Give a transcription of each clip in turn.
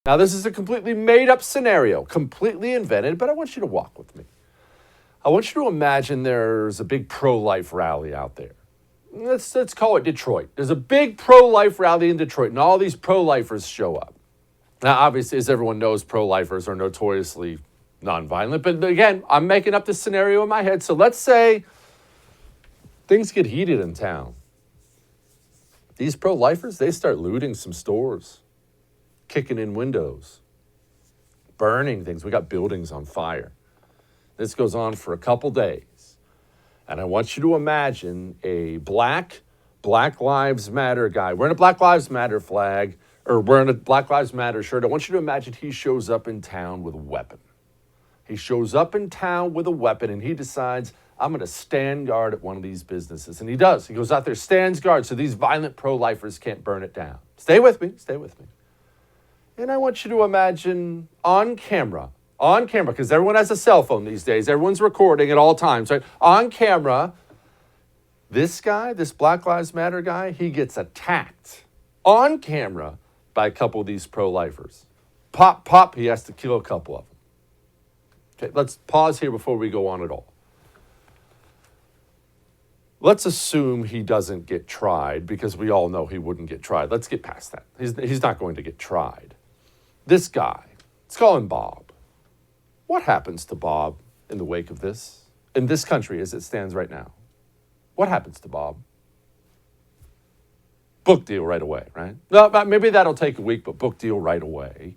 Now, this is a completely made-up scenario, completely invented, but I want you to walk with me. I want you to imagine there's a big pro-life rally out there. Let's call it Detroit. There's a big pro-life rally in Detroit, and all these pro-lifers show up. Now, obviously, as everyone knows, pro-lifers are notoriously nonviolent. But again, I'm making up this scenario in my head. So let's say things get heated in town. These pro-lifers, they start looting some stores, kicking in windows, burning things. We got buildings on fire. This goes on for a couple days. And I want you to imagine a Black Lives Matter guy wearing a Black Lives Matter flag or wearing a Black Lives Matter shirt. I want you to imagine he shows up in town with a weapon. He shows up in town with a weapon and he decides, I'm going to stand guard at one of these businesses. And he does. He goes out there, stands guard so these violent pro-lifers can't burn it down. Stay with me. And I want you to imagine on camera, because everyone has a cell phone these days. Everyone's recording at all times, right? On camera, this guy, this Black Lives Matter guy, he gets attacked on camera by a couple of these pro-lifers. Pop, pop, he has to kill a couple of them. Okay, let's pause here before we go on at all. Let's assume he doesn't get tried because we all know he wouldn't get tried. Let's get past that. He's not going to get tried. This guy, let's call him Bob. What happens to Bob in the wake of this? In this country as it stands right now? What happens to Bob? Book deal right away, right? No, maybe that'll take a week, but book deal right away.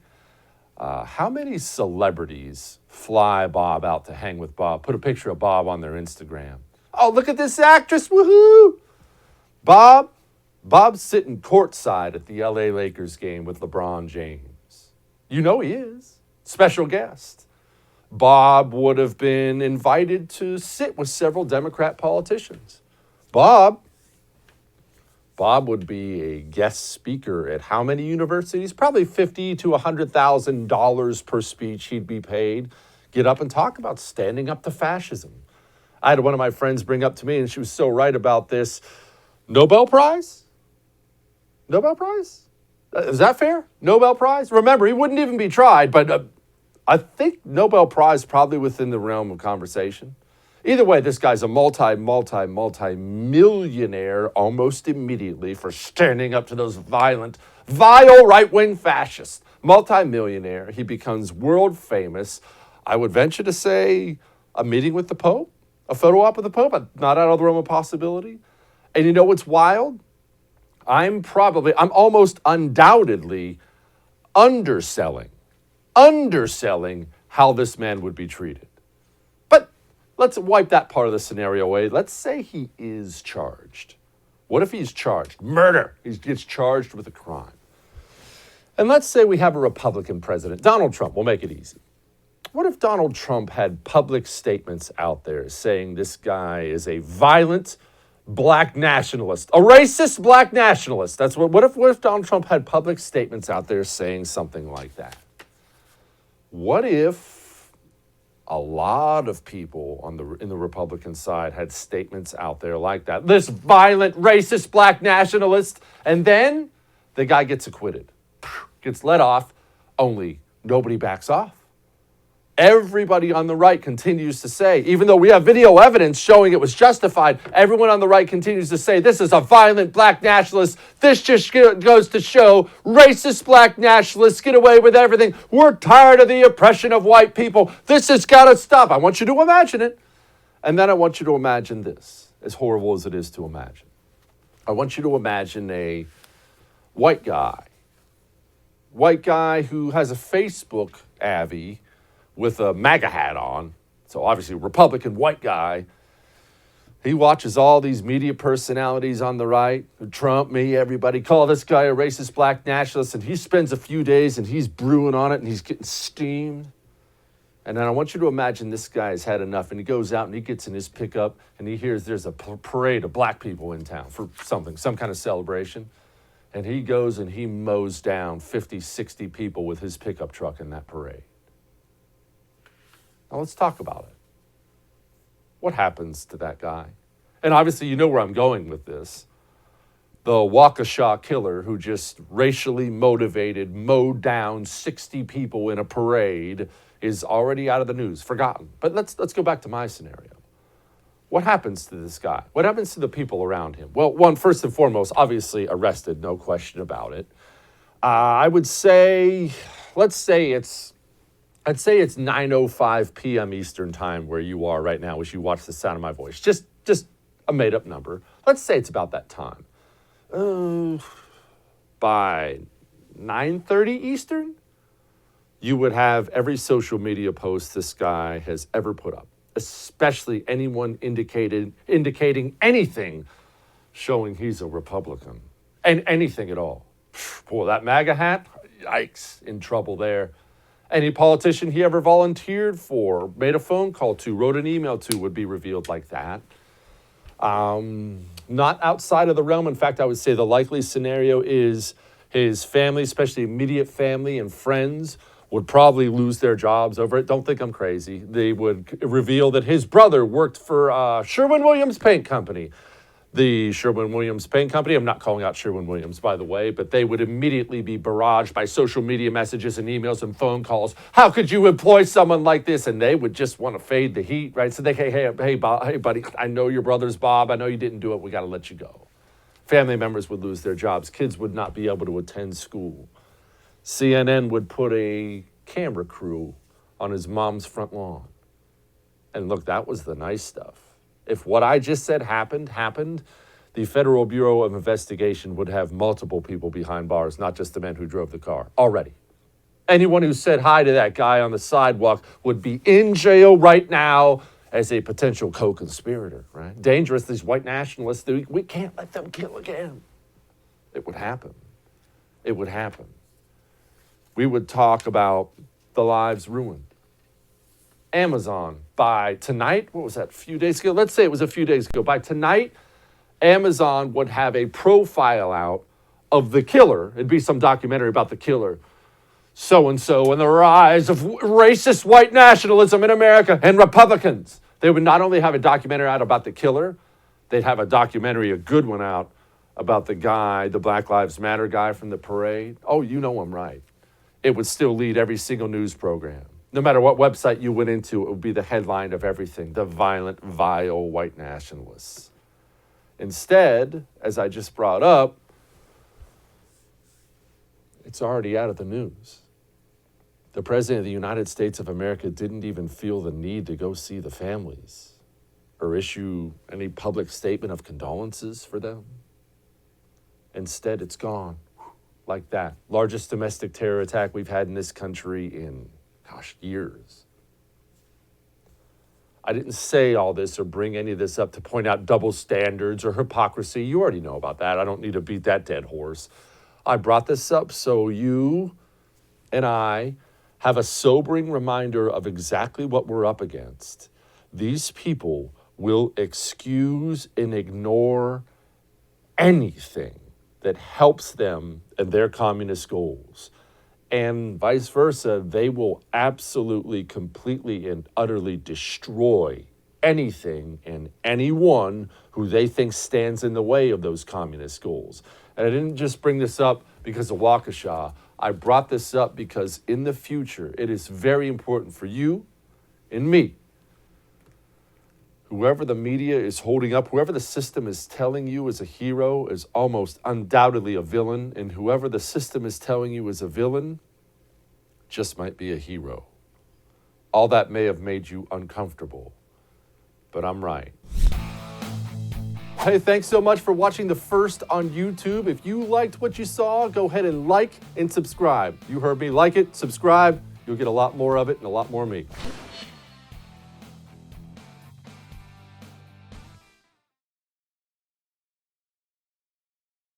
How many celebrities fly Bob out to hang with Bob, put a picture of Bob on their Instagram? Oh, look at this actress, woohoo! Bob's sitting courtside at the LA Lakers game with LeBron James. You know he is. Special guest. Bob would have been invited to sit with several Democrat politicians. Bob would be a guest speaker at how many universities? Probably $50,000 to $100,000 per speech he'd be paid. Get up and talk about standing up to fascism. I had one of my friends bring up to me, and she was so right about this. Nobel Prize? Nobel Prize? Is that fair? Nobel Prize? Remember, he wouldn't even be tried, but I think Nobel Prize probably within the realm of conversation. Either way, this guy's a multi-millionaire almost immediately for standing up to those vile right-wing fascists. Multi-millionaire. He becomes world famous. I would venture to say a meeting with the Pope, a photo op with the Pope, not out of the realm of possibility. And you know what's wild? I'm almost undoubtedly underselling how this man would be treated. But let's wipe that part of the scenario away. Let's say he is charged. What if he's charged? Murder. He gets charged with a crime. And let's say we have a Republican president, Donald Trump. We'll make it easy. What if Donald Trump had public statements out there saying this guy is a violent black nationalist, a racist black nationalist? What if Donald Trump had public statements out there saying something like that? What if a lot of people in the Republican side had statements out there like that? This violent, racist black nationalist, and then the guy gets acquitted, gets let off, only nobody backs off. Everybody on the right continues to say, even though we have video evidence showing it was justified, everyone on the right continues to say, this is a violent black nationalist. This just goes to show racist black nationalists get away with everything. We're tired of the oppression of white people. This has got to stop. I want you to imagine it. And then I want you to imagine this, as horrible as it is to imagine. I want you to imagine a white guy who has a Facebook Avi with a MAGA hat on, so obviously a Republican white guy. He watches all these media personalities on the right, Trump, me, everybody, call this guy a racist black nationalist, and he spends a few days and he's brewing on it and he's getting steamed. And then I want you to imagine this guy has had enough, and he goes out and he gets in his pickup and he hears there's a parade of black people in town for something, some kind of celebration. And he goes and he mows down 50, 60 people with his pickup truck in that parade. Now let's talk about it. What happens to that guy? And obviously you know where I'm going with this. The Waukesha killer who just racially motivated, mowed down 60 people in a parade is already out of the news, forgotten. But let's go back to my scenario. What happens to this guy? What happens to the people around him? Well, one, first and foremost, obviously arrested, no question about it. I would say, let's say it's 9:05 p.m. Eastern time where you are right now as you watch the sound of my voice. Just a made-up number. Let's say it's about that time. By 9:30 Eastern, you would have every social media post this guy has ever put up, especially anyone indicating anything showing he's a Republican, and anything at all. Boy, that MAGA hat, yikes, in trouble there. Any politician he ever volunteered for, made a phone call to, wrote an email to would be revealed like that. Not outside of the realm. In fact, I would say the likely scenario is his family, especially immediate family and friends, would probably lose their jobs over it. Don't think I'm crazy. They would reveal that his brother worked for Sherwin-Williams Paint Company. The Sherwin-Williams Paint Company, I'm not calling out Sherwin-Williams, by the way, but they would immediately be barraged by social media messages and emails and phone calls. How could you employ someone like this? And they would just want to fade the heat, right? So they, hey, Bob, hey, buddy, I know your brother's Bob. I know you didn't do it. We got to let you go. Family members would lose their jobs. Kids would not be able to attend school. CNN would put a camera crew on his mom's front lawn. And look, that was the nice stuff. If what I just said happened, the Federal Bureau of Investigation would have multiple people behind bars, not just the man who drove the car, already. Anyone who said hi to that guy on the sidewalk would be in jail right now as a potential co-conspirator, right? Dangerous, these white nationalists, we can't let them kill again. It would happen. It would happen. We would talk about the lives ruined. Amazon, by tonight, what was that, a few days ago? Let's say it was a few days ago. By tonight, Amazon would have a profile out of the killer. It'd be some documentary about the killer. So-and-so and the rise of racist white nationalism in America and Republicans. They would not only have a documentary out about the killer, they'd have a documentary, a good one out, about the guy, the Black Lives Matter guy from the parade. Oh, you know I'm right. It would still lead every single news program. No matter what website you went into, it would be the headline of everything, the violent, vile white nationalists. Instead, as I just brought up, it's already out of the news. The President of the United States of America didn't even feel the need to go see the families or issue any public statement of condolences for them. Instead, it's gone like that. Largest domestic terror attack we've had in this country in years. I didn't say all this or bring any of this up to point out double standards or hypocrisy. You already know about that. I don't need to beat that dead horse. I brought this up so you and I have a sobering reminder of exactly what we're up against. These people will excuse and ignore anything that helps them and their communist goals. And vice versa, they will absolutely, completely, and utterly destroy anything and anyone who they think stands in the way of those communist goals. And I didn't just bring this up because of Waukesha. I brought this up because in the future, it is very important for you and me. Whoever the media is holding up, whoever the system is telling you is a hero is almost undoubtedly a villain, and whoever the system is telling you is a villain just might be a hero. All that may have made you uncomfortable, but I'm right. Hey, thanks so much for watching the first on YouTube. If you liked what you saw, go ahead and like and subscribe. You heard me, like it, subscribe. You'll get a lot more of it and a lot more of me.